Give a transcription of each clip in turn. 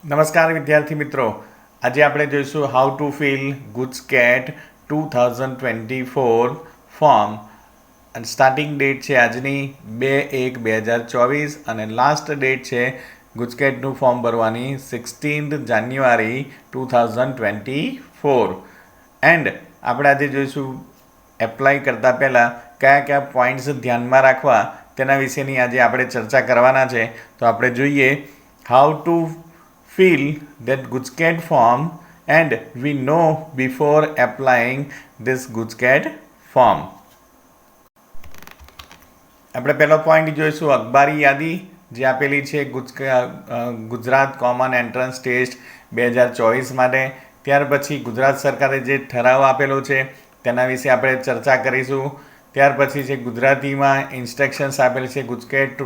નમસ્કાર વિદ્યાર્થી મિત્રો, આજે આપણે જોઈશું how to fill GUJCET 2024 form. અને સ્ટાર્ટિંગ ડેટ છે આજની 2/1/2024 અને લાસ્ટ ડેટ છે ગુજકેટનું ફોર્મ ભરવાની 16 જાન્યુઆરી 2024. એન્ડ આપણે આજે જોઈશું એપ્લાય કરતાં પહેલાં કયા કયા પોઈન્ટ્સ ધ્યાનમાં રાખવા તેના વિશેની આજે આપણે ચર્ચા કરવાના છે. તો આપણે જોઈએ how to fill that Gujarat form, and we know before applying this Gujarat form. આપણે પહેલો પોઈન્ટ જોઈશું અખબારી યાદી જે આપેલી છે ગુજરાત કોમન એન્ટ્રન્સ ટેસ્ટ 2024 માટે. ત્યાર પછી ગુજરાત સરકારે જે ઠરાવ આપેલો છે તેના વિશે આપણે ચર્ચા કરીશું. ત્યાર પછી છે ગુજરાતીમાં ઇન્સ્ટ્રક્શન્સ આપેલ છે ગુજકેટ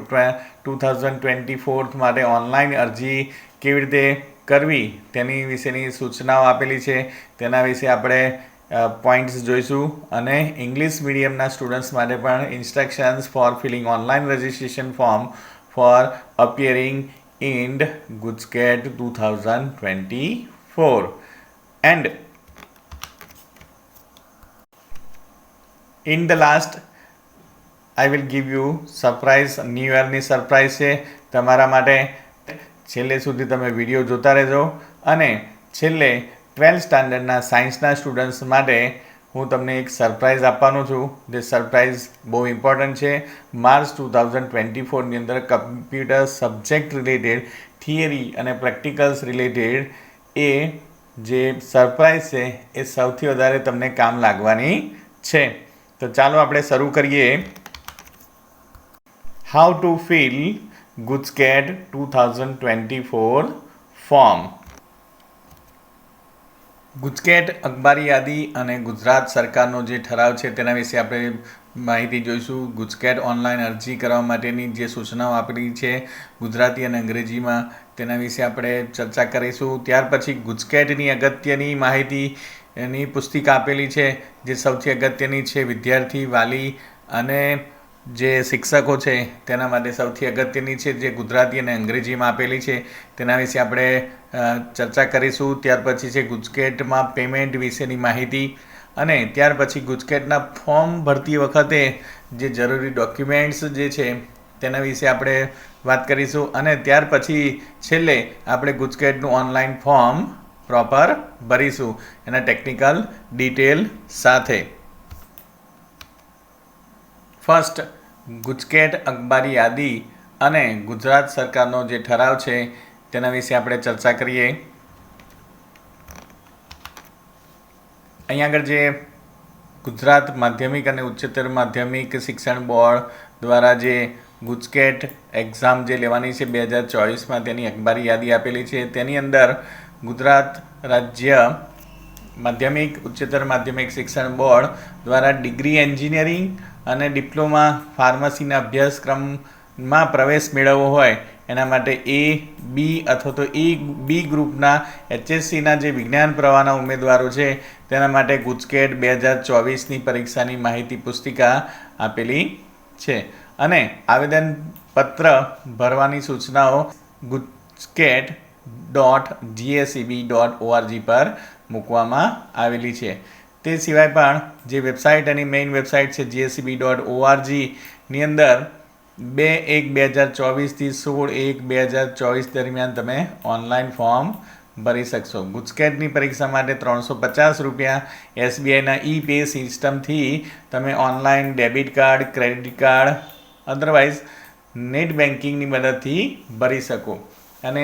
2024 માટે ઓનલાઈન અરજી કેવી રીતે કરવી તેની વિશેની સૂચનાઓ આપેલી છે, તેના વિશે આપણે પોઈન્ટ્સ જોઈશું. અને ઇંગ્લિશ મીડિયમના સ્ટુડન્ટ્સ માટે પણ instructions for filling online registration form for appearing in GUJCET 2024. And in the last I will give you surprise, new યરની સરપ્રાઈઝ છે તમારા માટે. છેલ્લે સુધી તમે વિડીયો જોતા રહેજો. અને છેલ્લે 12th સ્ટાન્ડર્ડના સાયન્સના સ્ટુડન્ટ્સ માટે હું તમને એક સરપ્રાઈઝ આપવાનો છું. જે સરપ્રાઈઝ બહુ ઇમ્પોર્ટન્ટ છે. માર્ચ 2024ની અંદર કમ્પ્યુટર સબ્જેક્ટ રિલેટેડ થિયરી અને પ્રેક્ટિકલ્સ રિલેટેડ એ જે સરપ્રાઈઝ છે એ સૌથી વધારે તમને કામ લાગવાની છે. તો ચાલો આપણે શરૂ કરીએ. How to fill GUJCET 2024 form. GUJCET અખબારી યાદી અને ગુજરાત સરકારનો જે ઠરાવ છે તેના વિશે આપણે માહિતી જોઈશું. ગુજકેટ ઓનલાઈન અરજી કરવા માટેની જે સૂચનાઓ આપેલી છે ગુજરાતી અને અંગ્રેજીમાં તેના વિશે આપણે ચર્ચા કરીશું. ત્યાર પછી ગુજકેટની અગત્યની માહિતી એની પુસ્તિકા આપેલી છે જે સૌથી અગત્યની છે વિદ્યાર્થી, વાલી અને જે શિક્ષકો છે તેના માટે સૌથી અગત્યની છે, જે ગુજરાતી અને અંગ્રેજીમાં આપેલી છે તેના વિશે આપણે ચર્ચા કરીશું. ત્યાર પછી છે ગુજકેટમાં પેમેન્ટ વિશેની માહિતી. અને ત્યાર પછી ગુજકેટના ફોર્મ ભરતી વખતે જે જરૂરી ડોક્યુમેન્ટ્સ જે છે તેના વિશે આપણે વાત કરીશું. અને ત્યાર પછી છેલ્લે આપણે ગુજકેટનું ઓનલાઈન ફોર્મ પ્રોપર ભરીશું એના ટેકનિકલ ડિટેલ સાથે. ફર્સ્ટ, ગુજકેટ અખબારી યાદી અને ગુજરાત સરકારનો જે ઠરાવ છે તેના વિશે આપણે ચર્ચા કરીએ. અહીંયા આગળ જે ગુજરાત માધ્યમિક અને ઉચ્ચતર માધ્યમિક શિક્ષણ બોર્ડ દ્વારા જે ગુજકેટ એક્ઝામ જે લેવાની છે 2024માં તેની અખબારી યાદી આપેલી છે. તેની અંદર ગુજરાત રાજ્ય માધ્યમિક ઉચ્ચતર માધ્યમિક શિક્ષણ બોર્ડ દ્વારા ડિગ્રી એન્જિનિયરિંગ અને ડિપ્લોમા ફાર્મસીના અભ્યાસક્રમમાં પ્રવેશ મેળવવો હોય એના માટે એ, બી અથવા તો બી ગ્રુપના HSCના જે વિજ્ઞાન પ્રવાહના ઉમેદવારો છે તેના માટે ગુજકેટ 2024ની પરીક્ષાની માહિતી પુસ્તિકા આપેલી છે. અને આવેદનપત્ર ભરવાની સૂચનાઓ gujaket.gseb.org પર મૂકવામાં આવેલી છે. તે સિવાય પણ જે વેબસાઇટ એની મેઇન વેબસાઇટ છે gseb.org-ની અંદર 2/1/2024થી 16/1/2024 દરમિયાન તમે ઓનલાઈન ફોર્મ ભરી શકશો. ગુજકેટની પરીક્ષા માટે ₹350 SBIના ઈ-પે સિસ્ટમથી તમે online debit card, credit card, otherwise net બેન્કિંગની મદદથી ભરી શકો. અને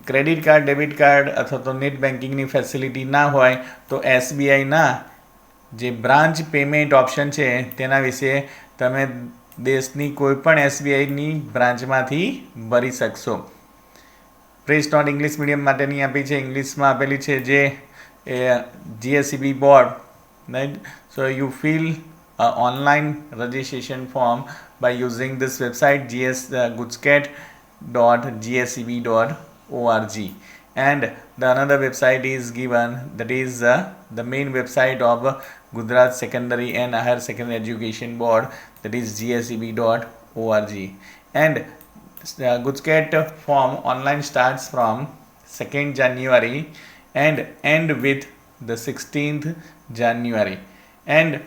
ક્રેડિટ કાર્ડ, ડેબિટ કાર્ડ અથવા તો નેટ બેન્કિંગની ફેસિલિટી ના હોય તો SBIના જે બ્રાન્ચ પેમેન્ટ ઓપ્શન છે તેના વિશે તમે દેશની કોઈપણ SBIની બ્રાન્ચમાંથી ભરી શકશો. પ્રેસ નોટ ઇંગ્લિશ મીડિયમ માટેની આપી છે, ઇંગ્લિશમાં આપેલી છે જે GSEB board, right. So you fill online registration form by using this website gujaket.gseb.org. And the another website is given, that is the main website of Gujarat Secondary and Higher Secondary Education Board, that is gseb.org. And Gujarat form online starts from 2nd January and end with the 16th January. And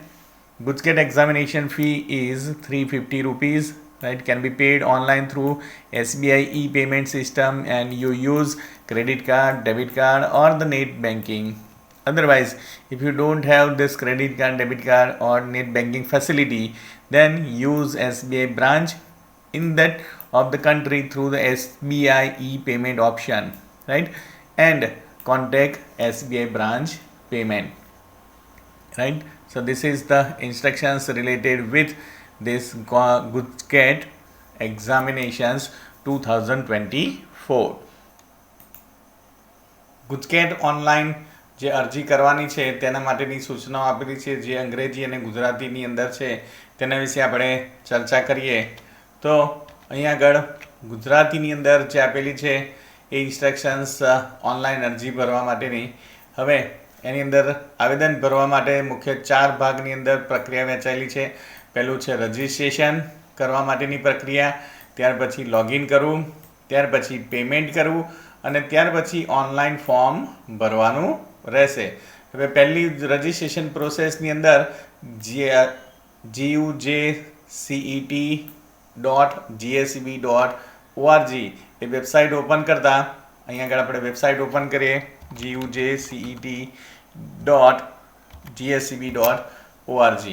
GUJCAT examination fee is 350 rupees, right? Can be paid online through SBI e-payment system, and you use credit card, debit card or the net banking. Otherwise, if you don't have this credit card, debit card or net banking facility, then use SBI branch in that of the country through the SBI e-payment option, right? And contact SBI branch payment, right? So this is the instructions related with this GUJCAT examinations 2024. GUJCAT online જે અરજી કરવાની છે તેના માટેની સૂચનાઓ આપેલી છે, જે અંગ્રેજી અને ગુજરાતીની અંદર છે તેના વિશે આપણે ચર્ચા કરીએ. તો અહીંયા આગળ ગુજરાતીની અંદર જે આપેલી છે એ ઇન્સ્ટ્રક્શન્સ ઓનલાઈન અરજી ભરવા માટેની. હવે એની અંદર આવેદન ભરવા માટે મુખ્ય 4 ભાગની અંદર પ્રક્રિયા વહેંચાયેલી છે. પહેલું છે રજિસ્ટ્રેશન કરવા માટેની પ્રક્રિયા, ત્યાર પછી લોગિન કરવું, ત્યાર પછી પેમેન્ટ કરવું અને ત્યાર પછી ઓનલાઈન ફોર્મ ભરવાનું રહેશે. હવે પહેલી રજિસ્ટ્રેશન પ્રોસેસની અંદર gujcet.gseb.org એ વેબસાઇટ ઓપન કરતા અહીંયા આગળ આપણે વેબસાઇટ ઓપન કરીએ gujcet.gseb.org.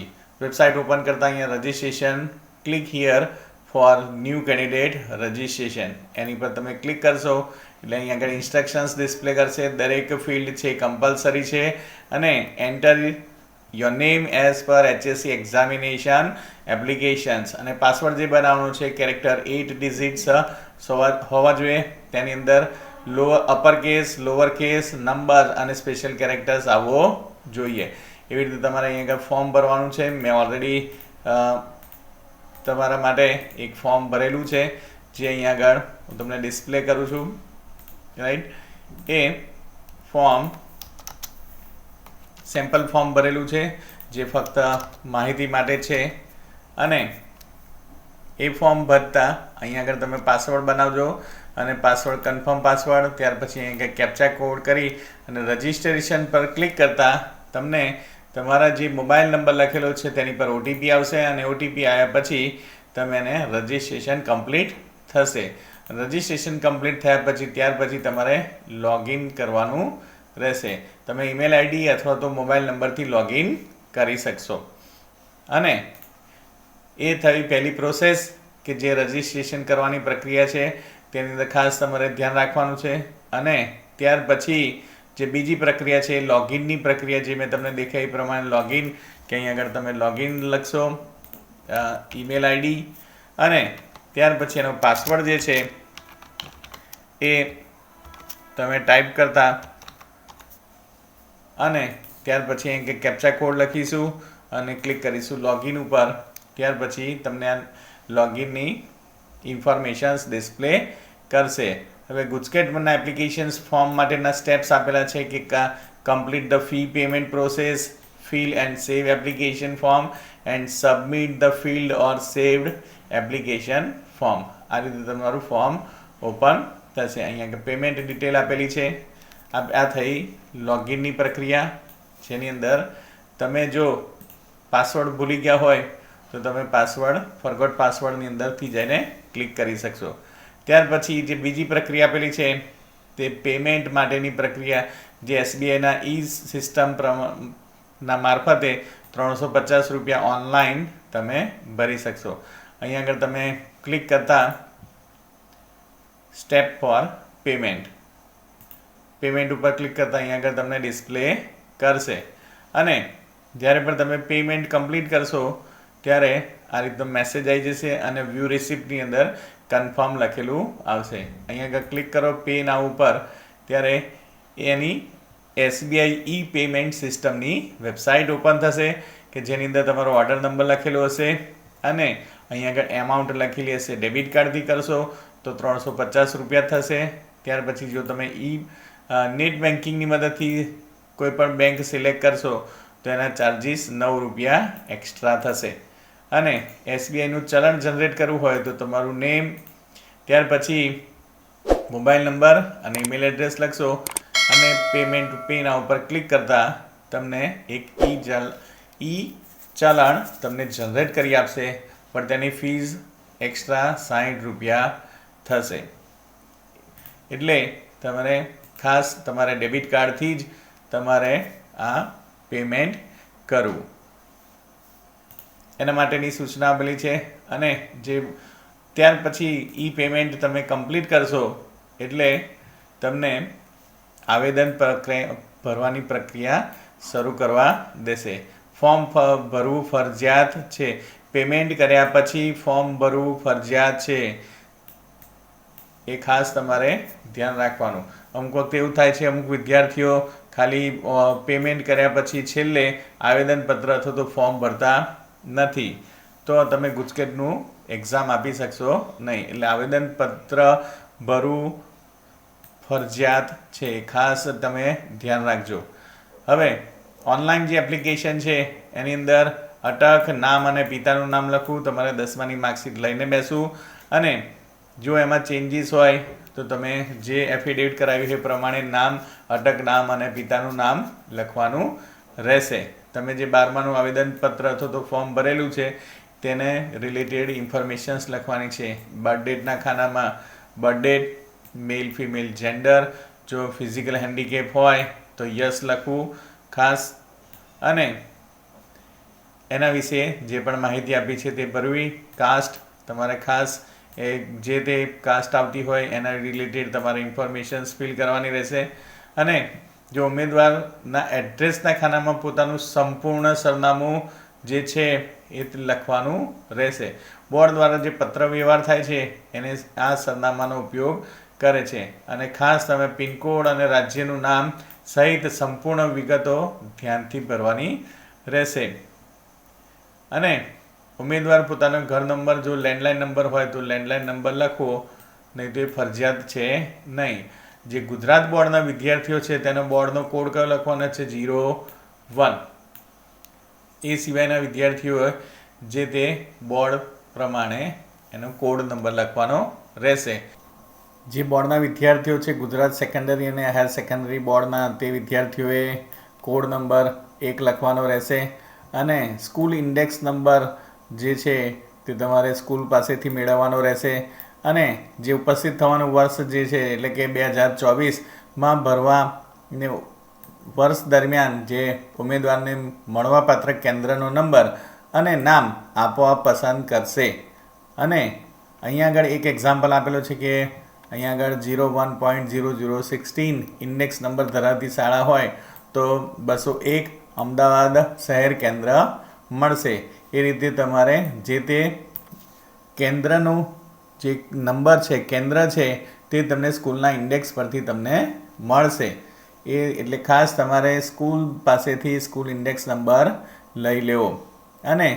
વેબસાઇટ ઓપન કરતા અહીંયા registration, click here for new candidate registration એની પર તમે ક્લિક કરશો એટલે અહીંયા આગળ ઇન્સ્ટ્રક્શન્સ ડિસ્પ્લે કરશે. દરેક ફિલ્ડ છે કમ્પલસરી છે અને enter your name as per HSC examination applications અને પાસવર્ડ જે બનાવવાનો છે કેરેક્ટર 8 ડિજિટ્સ હોવા જોઈએ. તેની અંદર upper case, lower case, number અને સ્પેશિયલ કેરેક્ટર્સ આવવો જોઈએ. એવી રીતે તમારે અહીંયા આગળ ફોર્મ ભરવાનું છે. મેં ઓલરેડી તમારા માટે એક ફોર્મ ભરેલું છે જે અહીંયા આગળ હું તમને ડિસ્પ્લે કરું છું, રાઈટ? એ ફોર્મ સેમ્પલ ફોર્મ ભરેલું છે જે ફક્ત માહિતી માટે છે. અને એ ફોર્મ ભરતા અહીંયા આગળ તમે પાસવર્ડ બનાવજો અને પાસવર્ડ કન્ફર્મ પાસવર્ડ, ત્યાર પછી અહીંયા કેપ્ચા કોડ કરી અને રજિસ્ટ્રેશન પર ક્લિક કરતા તમને તમારા જે મોબાઈલ નંબર લખેલો છે તેની પર ઓટીપી આવશે અને ઓટીપી આવ્યા પછી તમે એને રજિસ્ટ્રેશન કમ્પ્લીટ થશે. રજિસ્ટ્રેશન કમ્પ્લીટ થયા પછી ત્યાર પછી તમારે લોગિન કરવાનું રહેશે. તમે ઈમેલ આઈડી અથવા તો મોબાઈલ નંબરથી લોગિન કરી શકશો. અને એ થઈ પહેલી પ્રોસેસ કે જે રજિસ્ટ્રેશન કરવાની પ્રક્રિયા છે તેની અંદર ખાસ તમારે ધ્યાન રાખવાનું છે. અને ત્યાર પછી જે બીજી પ્રક્રિયા છે લોગિનની પ્રક્રિયા, જે મેં તમને દેખાય એ પ્રમાણે લોગિન, કે અહીં આગળ તમે લોગિન લખશો, ઈમેલ આઈડી અને ત્યાર પછી એનો પાસવર્ડ જે છે એ તમે ટાઈપ કરતા અને ત્યાર પછી અહીં કેપ્ચા કોડ લખીશું અને ક્લિક કરીશું લોગિન ઉપર. ત્યાર પછી તમને આ લોગિનની ઇન્ફોર્મેશન્સ ડિસ્પ્લે કરશે. હવે ગુજકેટના એપ્લિકેશન્સ ફોર્મ માટેના સ્ટેપ્સ આપેલા છે કે complete the fee payment process, fill and save application form and submit the filled or saved application form. આ રીતે તમારું ફોર્મ ઓપન થશે. અહીંયા પેમેન્ટ ડિટેલ આપેલી છે. આ થઈ લોગિનની પ્રક્રિયા, જેની અંદર તમે જો પાસવર્ડ ભૂલી ગયા હોય તો તમે પાસવર્ડ ફોરગોટ પાસવર્ડની અંદરથી જઈને ક્લિક કરી શકશો. ત્યાર પછી જે બીજી પ્રક્રિયા આપેલી છે તે પેમેન્ટ માટેની પ્રક્રિયા, જે SBIના સિસ્ટમ ના મારફતે 350 રૂપિયા ઓનલાઈન તમે ભરી શકશો. અહીંયા આગળ તમે ક્લિક કરતા સ્ટેપ ફોર પેમેન્ટ ઉપર ક્લિક કરતા અહીંયા આગળ તમને ડિસ્પ્લે કરશે. અને જ્યારે પણ તમે પેમેન્ટ કમ્પ્લીટ કરશો ત્યારે આ રીતનો મેસેજ આવી જશે અને વ્યૂ રિસિપ્ટની અંદર કન્ફર્મ લખેલું આવશે. અહીંયા આગળ ક્લિક કરો પે નાઉ ઉપર, ત્યારે એની SBI ઈ પેમેન્ટ સિસ્ટમની વેબસાઇટ ઓપન થશે કે જેની અંદર તમારો ઓર્ડર નંબર લખેલો હશે અને અહીંયા આગળ એમાઉન્ટ લખેલી હશે. ડેબિટ કાર્ડથી કરશો તો 350 રૂપિયા થશે. ત્યાર પછી જો તમે નેટ બેન્કિંગની મદદથી કોઈ પણ બેંક સિલેક્ટ કરશો તો એના ચાર્જિસ 9 રૂપિયા એક્સ્ટ્રા થશે. અને SBIનું ચલણ જનરેટ કરવું હોય તો તમારું નેમ, ત્યાર પછી મોબાઈલ નંબર અને ઈમેલ એડ્રેસ લખશો અને પેમેન્ટ પેના ઉપર ક્લિક કરતાં તમને એક ઈ ચલણ તમને જનરેટ કરી આપશે, પણ તેની ફીઝ એક્સ્ટ્રા 60 રૂપિયા થશે. એટલે તમારે ખાસ તમારે ડેબિટ કાર્ડથી જ તમારે આ પેમેન્ટ કરવું. એના માટેની સૂચના આપેલી છે. અને ત્યાર પછી ઈ પેમેન્ટ તમે કમ્પ્લીટ કરશો એટલે તમને આવેદન ભરવાની પ્રક્રિયા શરૂ કરવા દેશે. ફોર્મ ભરવું ફરજિયાત છે. પેમેન્ટ કર્યા પછી ફોર્મ ભરવું ફરજિયાત છે. એ ખાસ તમારે ધ્યાન રાખવાનું. અમુક વખતે એવું થાય છે, અમુક વિદ્યાર્થીઓ ખાલી પેમેન્ટ કર્યા પછી છેલ્લે આવેદનપત્ર અથવા તો ફોર્મ ભરતા નથી, તો તમે ગુજકેટનું એક્ઝામ આપી શકશો નહીં. એટલે આવેદનપત્ર ભરવું ફરજિયાત છે, ખાસ તમે ધ્યાન રાખજો. હવે ઓનલાઈન જે એપ્લિકેશન છે એની અંદર અટક નામ અને પિતાનું નામ લખવું, તમારે 10માની માર્કશીટ લઈને બેસવું, અને જો એમાં ચેન્જીસ હોય તો તમે જે એફિડેવિટ કરાવ્યું એ પ્રમાણે નામ, અટક નામ અને પિતાનું નામ લખવાનું રહેશે. તમે જે 12માનું આવેદનપત્ર અથવા તો ફોર્મ ભરેલું છે તેને રિલેટેડ ઇન્ફોર્મેશન્સ લખવાની છે. બર્થડેટના ખાનામાં બર્થડેટ, મેલ ફિમેલ જેન્ડર, જો ફિઝિકલ હેન્ડીકેપ હોય તો યસ લખવું ખાસ, અને એના વિશે જે પણ માહિતી આપી છે તે ભરવી. કાસ્ટ તમારે ખાસ જે તે કાસ્ટ આવતી હોય એના રિલેટેડ તમારે ઇન્ફોર્મેશન્સ ફિલ કરવાની રહેશે. અને જો ઉમેદવારના એડ્રેસના ખાનામાં પોતાનું સંપૂર્ણ સરનામું જે છે એ લખવાનું રહેશે. બોર્ડ દ્વારા જે પત્ર વ્યવહાર થાય છે એને આ સરનામાનો ઉપયોગ કરે છે. અને ખાસ તમે પિનકોડ અને રાજ્યનું નામ સહિત સંપૂર્ણ વિગતો ધ્યાનથી ભરવાની રહેશે. અને ઉમેદવાર પોતાનો ઘર નંબર, જો લેન્ડલાઇન નંબર હોય તો લેન્ડલાઇન નંબર લખવો, નહીં તો એ ફરજિયાત છે નહીં. જે ગુજરાત બોર્ડના વિદ્યાર્થીઓ છે તેનો બોર્ડનો કોડ કયો લખવાનો છે? 01. એ સિવાયના વિદ્યાર્થીઓએ જે તે બોર્ડ પ્રમાણે એનો કોડ નંબર લખવાનો રહેશે. જે બોર્ડના વિદ્યાર્થીઓ છે ગુજરાત સેકન્ડરી અને હાયર સેકન્ડરી બોર્ડના, તે વિદ્યાર્થીઓએ કોડ નંબર 1 લખવાનો રહેશે. અને સ્કૂલ ઇન્ડેક્સ નંબર જે છે તે તમારે સ્કૂલ પાસેથી મેળવવાનો રહેશે. અને જે ઉપસ્થિત થવાનું વર્ષ જે છે એટલે કે 2024માં ભરવાને વર્ષ દરમિયાન જે ઉમેદવારને મળવાપાત્ર કેન્દ્રનો નંબર અને નામ આપોઆપ પસંદ કરશે. અને અહીંયા આગળ એક એક્ઝામ્પલ આપેલો છે કે અહીંયા આગળ 01.0016 ઇન્ડેક્સ નંબર ધરાવતી શાળા હોય તો 201 અમદાવાદ શહેર કેન્દ્ર મળશે. એ રીતે તમારે જે તે કેન્દ્રનું જે નંબર છે, કેન્દ્ર છે, તે તમને સ્કૂલના ઇન્ડેક્સ પરથી તમને મળશે. એટલે ખાસ તમારે સ્કૂલ પાસેથી સ્કૂલ ઇન્ડેક્સ નંબર લઈ લેવો. અને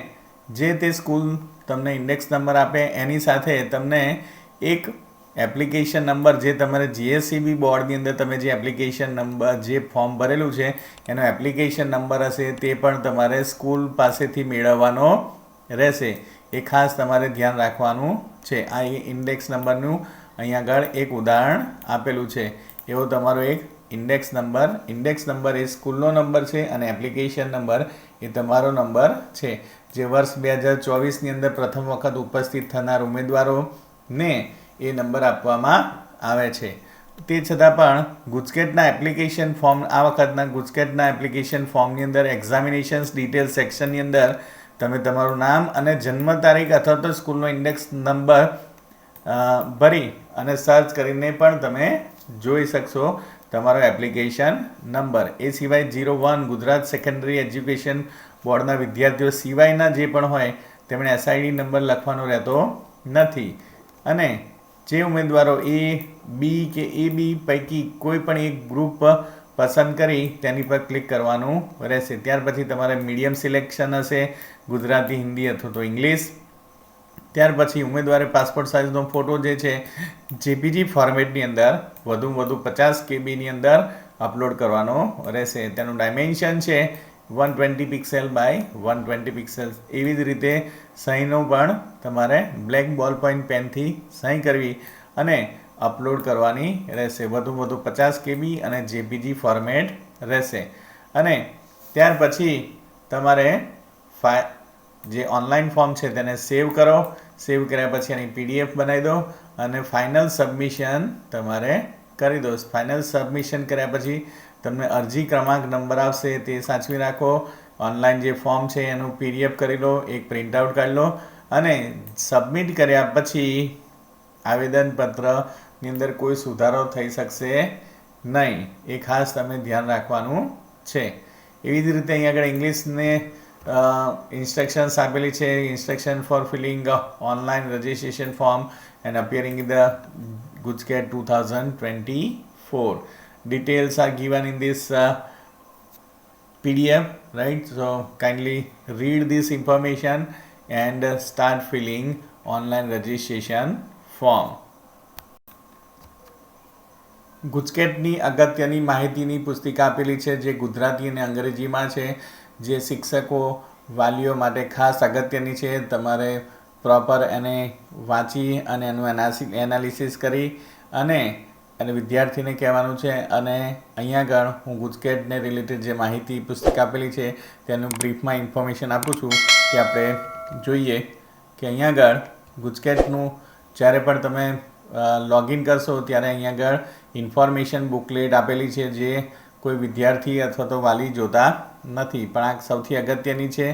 જે તે સ્કૂલ તમને ઇન્ડેક્સ નંબર આપે એની સાથે તમને એક એપ્લિકેશન નંબર, જે તમારે જીએસસીબી બોર્ડની અંદર તમે જે એપ્લિકેશન નંબર, જે ફોર્મ ભરેલું છે એનો એપ્લિકેશન નંબર હશે તે પણ તમારે સ્કૂલ પાસેથી મેળવવાનો રહેશે. એ ખાસ તમારે ધ્યાન રાખવાનું છે. આ ઇન્ડેક્સ નંબરનું અહીંયા આગળ એક ઉદાહરણ આપેલું છે. એવો તમારો એક ઇન્ડેક્સ નંબર એ સ્કૂલનો નંબર છે અને એપ્લિકેશન નંબર એ તમારો નંબર છે. જે વર્ષ 2024ની અંદર પ્રથમ વખત ઉપસ્થિત થનાર ઉમેદવારોને એ નંબર આપવામાં આવે છે. તે છતાં પણ ગુજકેટના એપ્લિકેશન ફોર્મ, આ વખતના ગુજકેટના એપ્લિકેશન ફોર્મની અંદર એક્ઝામિનેશન્સ ડિટેલ સેક્શનની અંદર તમે તમારું નામ અને જન્મ તારીખ અથવા તો સ્કૂલનો ઇન્ડેક્સ નંબર ભરી અને સર્ચ કરીને પણ તમે જોઈ શકશો તમારો એપ્લિકેશન નંબર. એ સિવાય 01 ગુજરાત સેકન્ડરી એજ્યુકેશન બોર્ડના વિદ્યાર્થીઓ સિવાયના જે પણ હોય તેમણે એસઆઈડી નંબર લખવાનો રહેતો નથી. અને જે ઉમેદવારો એ, બી કે એ બી પૈકી કોઈ પણ એક ગ્રુપ પસંદ કરી તેની પર ક્લિક કરવાનું રહેશે. ત્યાર પછી તમારે મીડિયમ સિલેક્શન હશે, ગુજરાતી, હિન્દી અથવા તો ઇંગ્લિશ. ત્યાર પછી ઉમેદવારે પાસપોર્ટ સાઇઝનો ફોટો જે છે જેપીજી ફોર્મેટની અંદર વધુમાં વધુ 50 કેબીની અંદર અપલોડ કરવાનો રહેશે. તેનું ડાયમેન્શન છે 120 પિક્સેલ બાય 120 પિક્સેલ. એવી જ રીતે સહીનો પણ તમારે બ્લેક બોલ પોઈન્ટ પેનથી સહી કરવી. અને અપલોડ કરવાની રહેશે. વધુ 50 KB અને JPG ફોર્મેટ રહેશે. અને ત્યાર પછી તમારે જે ઓનલાઈન ફોર્મ છે તેને સેવ કરો. સેવ કર્યા પછી એની PDF બનાવી દો અને ફાઇનલ સબમિશન તમારે કરી દો. ફાઇનલ સબમિશન કર્યા પછી તમને અરજી ક્રમાંક નંબર આવશે તે સાચવી રાખો. ઓનલાઈન જે ફોર્મ છે એનું PDF કરી લો, એક પ્રિન્ટઆઉટ કાઢી લો અને સબમિટ કર્યા પછી આવેદનપત્રની અંદર કોઈ સુધારો થઈ શકશે નહીં. એ ખાસ તમે ધ્યાન રાખવાનું છે. એવી જ રીતે અહીંયા આગળ ઇંગ્લિશને ઇન્સ્ટ્રક્શન્સ આપેલી છે. Instruction for filling online registration form and appearing in the GUJCET 2024. Details are given in this PDF, right? So kindly read this information and start filling online registration form. ગુજકેટની અગત્યની માહિતીની પુસ્તિકા આપેલી છે જે ગુજરાતી અને અંગ્રેજીમાં છે, જે શિક્ષકો વાલીઓ માટે ખાસ અગત્યની છે. તમારે પ્રોપર એને વાંચી અને એનું એનાલિસિસ કરી અને વિદ્યાર્થીને કહેવાનું છે. અને અહીંયા આગળ હું ગુજકેટને રિલેટેડ જે માહિતી પુસ્તિકા આપેલી છે તેનું બ્રીફમાં ઇન્ફોર્મેશન આપું છું કે આપણે જોઈએ કે અહીંયા આગળ ગુજકેટનું જ્યારે પણ તમે લોગિન કરશો ત્યારે અહીંયા આગળ ઇન્ફોર્મેશન બુકલેટ આપેલી છે જે કોઈ વિદ્યાર્થી અથવા તો વાલી જોતા નથી, પણ આ સૌથી અગત્યની છે.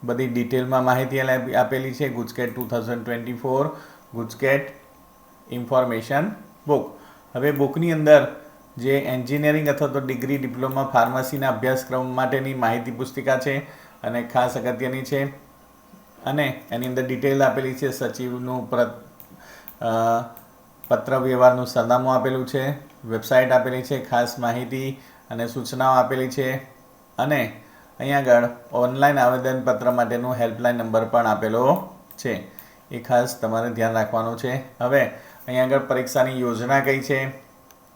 બધી ડિટેલમાં માહિતી આપેલી છે. GUJCET 2024 GUJCET information book. હવે બુકની અંદર જે એન્જિનિયરિંગ અથવા તો ડિગ્રી, ડિપ્લોમા, ફાર્મસીના અભ્યાસક્રમ માટેની માહિતી પુસ્તિકા છે અને ખાસ અગત્યની છે. અને એની અંદર ડિટેલ આપેલી છે. સચિવનું પત્ર વ્યવહારનું સરનામું આપેલું છે, વેબસાઇટ આપેલી છે, ખાસ માહિતી અને સૂચનાઓ આપેલી છે. અને અહીંયા આગળ ઓનલાઈન આવેદનપત્ર માટેનો હેલ્પલાઇન નંબર પણ આપેલો છે. એ ખાસ તમારે ધ્યાન રાખવાનું છે. હવે અહીંયા આગળ પરીક્ષાની યોજના કઈ છે,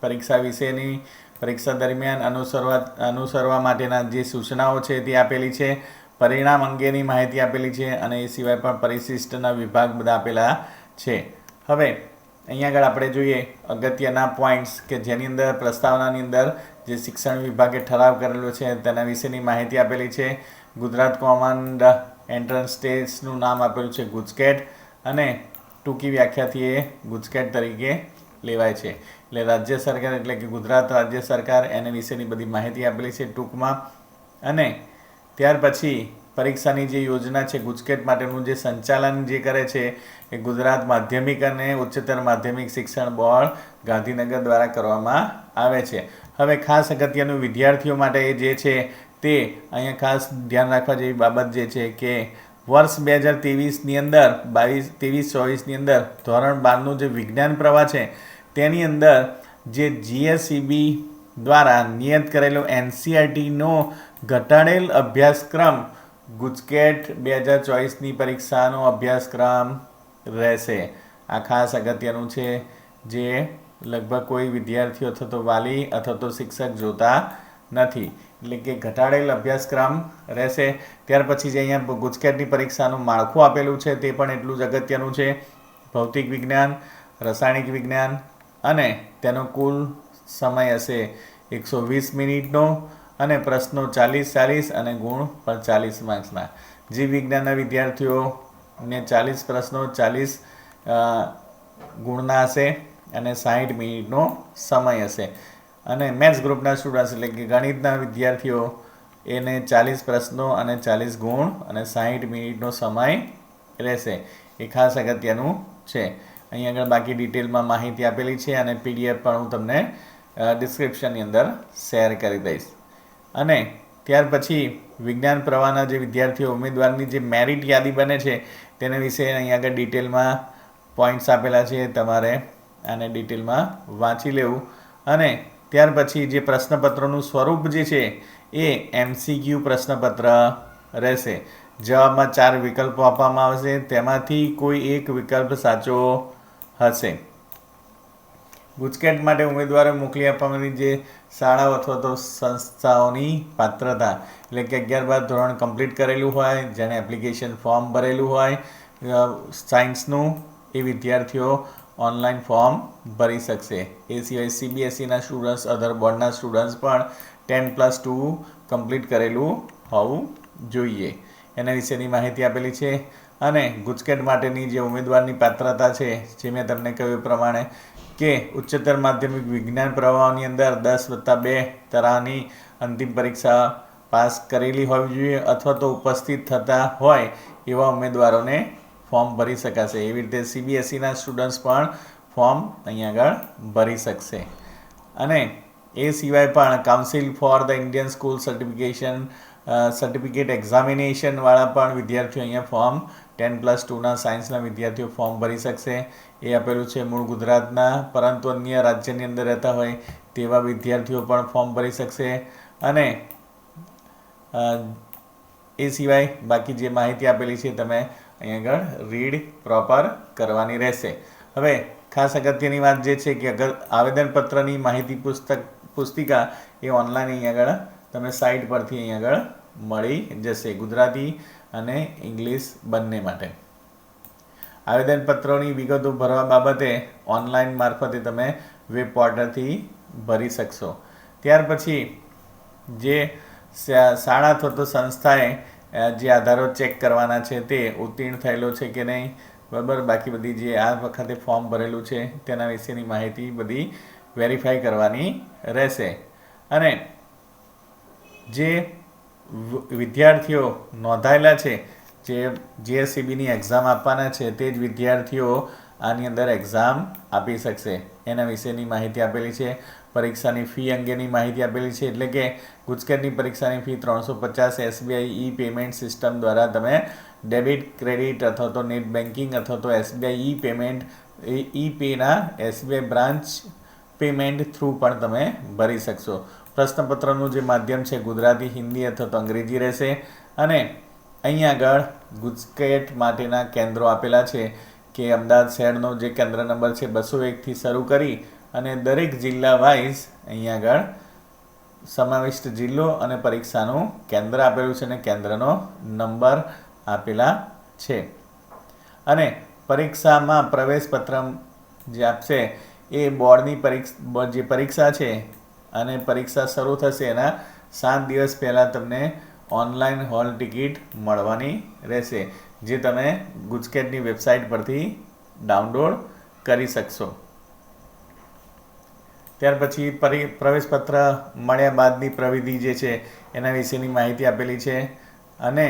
પરીક્ષા વિશેની, પરીક્ષા દરમિયાન અનુસરવા માટેના જે સૂચનાઓ છે તે આપેલી છે, પરિણામ અંગેની માહિતી આપેલી છે અને એ સિવાય પણ પરિશિષ્ટના વિભાગ બધા આપેલા છે. હવે અહીંયા આગળ આપણે જોઈએ અગત્યના પોઈન્ટ્સ કે જેની અંદર પ્રસ્તાવનાની અંદર જે શિક્ષણ વિભાગે ઠરાવ કરેલો છે તેના વિશેની માહિતી આપેલી છે. ગુજરાત કોમન એન્ટ્રન્સ ટેસ્ટનું નામ આપેલું છે ગુજકેટ અને ટૂંકી વ્યાખ્યાથી એ ગુજકેટ તરીકે લેવાય છે. એટલે રાજ્ય સરકાર એટલે કે ગુજરાત રાજ્ય સરકાર એને વિશેની બધી માહિતી આપેલી છે ટૂંકમાં. અને ત્યાર પછી પરીક્ષાની જે યોજના છે ગુજકેટ માટેનું જે સંચાલન જે કરે છે એ ગુજરાત માધ્યમિક અને ઉચ્ચતર માધ્યમિક શિક્ષણ બોર્ડ ગાંધીનગર દ્વારા કરવામાં આવે છે. હવે ખાસ અગત્યનું વિદ્યાર્થીઓ માટે જે છે તે અહીંયા ખાસ ધ્યાન રાખવા જેવી બાબત જે છે કે વર્ષ 2023ની અંદર 23-24ની અંદર ધોરણ 12નું જે વિજ્ઞાન પ્રવાહ છે તેની અંદર જે GSEB દ્વારા નિયત કરેલો NCERTનો ઘટાડેલ અભ્યાસક્રમ ગુજકેટ 2024ની પરીક્ષાનો અભ્યાસક્રમ રહેશે. આ ખાસ અગત્યનું છે જે લગભગ કોઈ વિદ્યાર્થીઓ અથવા તો વાલી અથવા તો શિક્ષક જોતા નથી. એટલે કે ઘટાડેલ અભ્યાસક્રમ રહેશે. ત્યાર પછી જે અહીંયા ગુજકેટની પરીક્ષાનું માળખું આપેલું છે તે પણ એટલું જ અગત્યનું છે. ભૌતિક વિજ્ઞાન, રાસાયણિક વિજ્ઞાન અને તેનો કુલ સમય હશે 120 મિનિટનો અને પ્રશ્નો 40 અને ગુણ પણ 40 માર્ક્સના. જીવ વિજ્ઞાનના વિદ્યાર્થીઓને 40 પ્રશ્નો 40 ગુણના હશે અને 60 મિનિટનો સમય હશે. અને મેથ્સ ગ્રુપના સ્ટુડન્ટ્સ એટલે કે ગણિતના વિદ્યાર્થીઓ એને 40 પ્રશ્નો અને 40 ગુણ અને 60 મિનિટનો સમય રહેશે. એ ખાસ અગત્યનું છે. અહીં આગળ બાકી ડિટેલમાં માહિતી આપેલી છે અને PDF પણ હું તમને ડિસ્ક્રિપ્શનની અંદર શેર કરી દઈશ. અને ત્યાર પછી વિજ્ઞાન પ્રવાહના જે વિદ્યાર્થીઓ ઉમેદવારની જે મેરિટ યાદી બને છે તેના વિશે અહીં આગળ ડિટેલમાં પોઈન્ટ્સ આપેલા છે. તમારે આને ડિટેલમાં વાંચી લેવું. અને ત્યાર પછી જે પ્રશ્નપત્રનું સ્વરૂપ જે છે એ MCQ પ્રશ્નપત્ર રહેશે. જવાબમાં 4 વિકલ્પો આપવામાં આવશે, તેમાંથી કોઈ એક વિકલ્પ સાચો હશે. ગુજકેટ માટે ઉમેદવારો મોકલી આપવાની જે શાળાઓ અથવા તો સંસ્થાઓની પાત્રતા એટલે કે 11-12 ધોરણ કમ્પ્લીટ કરેલું હોય, જેણે એપ્લિકેશન ફોર્મ ભરેલું હોય સાયન્સનું, એ વિદ્યાર્થીઓ ઓનલાઈન ફોર્મ ભરી શકશે. એ સિવાય સીબીએસઈના સ્ટુડન્ટ્સ, અધર બોર્ડના સ્ટુડન્ટ્સ પણ 10+2 કમ્પ્લીટ કરેલું હોવું જોઈએ. એના વિશેની માહિતી આપેલી છે. અને ગુજકેટ માટેની જે ઉમેદવારની પાત્રતા છે, જે મેં તમને કહ્યું એ પ્રમાણે કે ઉચ્ચતર માધ્યમિક વિજ્ઞાન પ્રવાહોની અંદર 10+2 તરાહની અંતિમ પરીક્ષા પાસ કરેલી હોવી જોઈએ અથવા તો ઉપસ્થિત થતા હોય એવા ઉમેદવારોને ફોર્મ ભરી શકાશે. એવી રીતે સીબીએસઈના સ્ટુડન્ટ્સ પણ ફોર્મ અહીંયા આગળ ભરી શકશે. અને એ સિવાય પણ council for the Indian school certificate એક્ઝામિનેશનવાળા પણ વિદ્યાર્થીઓ અહીંયા ફોર્મ 10+2ના સાયન્સના વિદ્યાર્થીઓ ફોર્મ ભરી શકશે. એ આપેલું છે. મૂળ ગુજરાતના પરંતુ અન્ય રાજ્યની અંદર રહેતા હોય તેવા વિદ્યાર્થીઓ પણ ફોર્મ ભરી શકશે. અને એ સિવાય બાકી જે માહિતી આપેલી છે તમે અહીંયા આગળ રીડ પ્રોપર કરવાની રહેશે. હવે ખાસ અગત્યની વાત જે છે કે અગર આવેદનપત્રની માહિતી પુસ્તિકા એ ઓનલાઈન અહીંયા આગળ તમે સાઇટ પરથી અહીંયા આગળ મળી જશે, ગુજરાતી અને ઇંગ્લિશ બંને માટે. આવેદનપત્રોની વિગતો ભરવા બાબતે ઓનલાઈન મારફતે તમે વેબ પોર્ટલથી ભરી શકશો. ત્યાર પછી જે શાળા અથવા તો સંસ્થાએ જે આધારો ચેક કરવાના છે તે ઉત્તીર્ણ થયેલો છે કે નહીં, બરાબર. બાકી બધી જે આ વખતે ફોર્મ ભરેલું છે તેના વિશેની માહિતી બધી વેરીફાઈ કરવાની રહેશે. અને જે વિદ્યાર્થીઓ નોંધાયેલા છે, જે જીએસસીબીની એક્ઝામ આપવાના છે, તે જ વિદ્યાર્થીઓ આની અંદર એક્ઝામ આપી શકશે. એના વિશેની માહિતી આપેલી છે. પરીક્ષાની ફી અંગેની માહિતી આપેલી છે. એટલે કે ગુજકેટની પરીક્ષાની fee 350 SBI e payment system દ્વારા તમે ડેબિટ, ક્રેડિટ અથવા તો નેટ બેન્કિંગ અથવા તો એસબીઆઈ ઈ પેમેન્ટ ઈ પેના એસબીઆઈ બ્રાન્ચ પેમેન્ટ થ્રુ પણ તમે ભરી શકશો. પ્રશ્નપત્રનું જે માધ્યમ છે ગુજરાતી, હિન્દી અથવા તો અંગ્રેજી રહેશે. અને અહીંયા આગળ ગુજકેટ માટેના કેન્દ્રો આપેલા છે કે અમદાવાદ શહેરનો જે કેન્દ્ર નંબર છે 201થી શરૂ કરી અને દરેક જિલ્લા વાઇઝ અહીંયા આગળ સમાવિષ્ટ જિલ્લો અને પરીક્ષાનું કેન્દ્ર આપેલું છે અને કેન્દ્રનો નંબર આપેલા છે. અને પરીક્ષામાં પ્રવેશપત્ર જે આપશે એ બોર્ડની જે પરીક્ષા છે અને પરીક્ષા શરૂ થશે એના 7 દિવસ પહેલાં તમને ઓનલાઈન હોલ ટિકિટ મળવાની રહેશે, જે તમે ગુજકેટની વેબસાઇટ પરથી ડાઉનલોડ કરી શકશો. ત્યાર પછી પ્રવેશપત્ર મળ્યા બાદની પ્રવિધિ જે છે એના વિશેની માહિતી આપેલી છે. અને